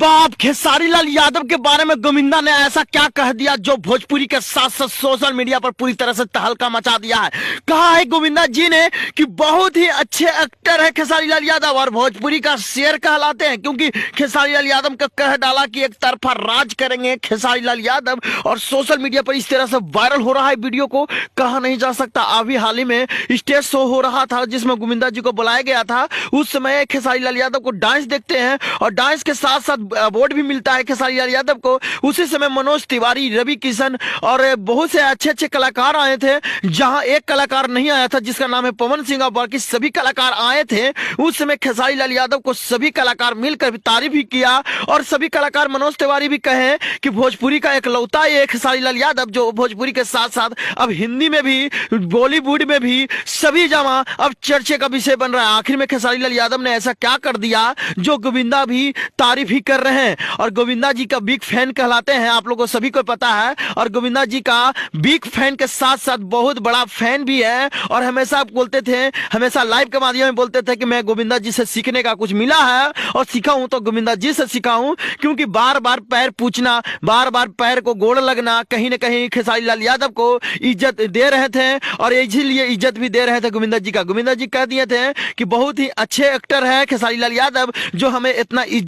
बाप खेसारी लाल यादव के बारे में गोविंदा ने ऐसा क्या कह दिया जो भोजपुरी के साथ साथ सोशल मीडिया पर पूरी तरह से तहलका मचा दिया है। कहा है गोविंदा जी ने कि बहुत ही अच्छे एक्टर है खेसारी लाल यादव और भोजपुरी का शेर कहलाते हैं, क्योंकि खेसारी लाल यादव का कह डाला कि एक तरफा राज करेंगे खेसारी लाल यादव। और सोशल मीडिया पर इस तरह से वायरल हो रहा है वीडियो को कहा नहीं जा सकता। अभी हाल ही में स्टेज शो हो रहा था जिसमें गोविंदा जी को बुलाया गया था। उस समय खेसारी लाल यादव को डांस देखते हैं और डांस के साथ साथ अवार्ड भी मिलता है खेसारी लाल यादव को। उसी समय मनोज तिवारी, रवि किशन और बहुत से अच्छे अच्छे कलाकार आए थे। जहां एक कलाकार नहीं आया था जिसका नाम है पवन सिंह और बाकी सभी कलाकार आए थे। उस समय खेसारी लाल यादव को सभी कलाकार मिलकर भी तारीफ भी किया और सभी कलाकार मनोज तिवारी भी कहे कि भोजपुरी का एकलौता ये खेसारी लाल यादव जो भोजपुरी के साथ साथ अब हिंदी में भी, बॉलीवुड में भी सभी जगह अब चर्चे का विषय बन रहा है। आखिर में खेसारी लाल यादव ने ऐसा क्या कर दिया जो गोविंदा भी तारीफ ही कर रहे हैं और गोविंदा जी का बिग फैन कहलाते हैं, आप लोगों को सभी को पता है। और गोविंदा जी का बिग फैन के साथ साथ बहुत बड़ा फैन भी है और हमेशा बोलते थे, हमेशा लाइव के माध्यम में बोलते थे कि मैं गोविंदा जी से सीखने का कुछ मिला है और सीखा हूं तो गोविंदा जी से सीखा हूं, क्योंकि बार बार पैर पूछना, बार बार पैर को गोड़ लगना, कहीं ना कहीं खेसारी लाल यादव को इज्जत दे रहे थे और इसीलिए इज्जत भी दे रहे थे गोविंदा जी का। गोविंदा जी कह दिए थे कि बहुत ही अच्छे एक्टर है खेसारी लाल यादव जो हमें इतना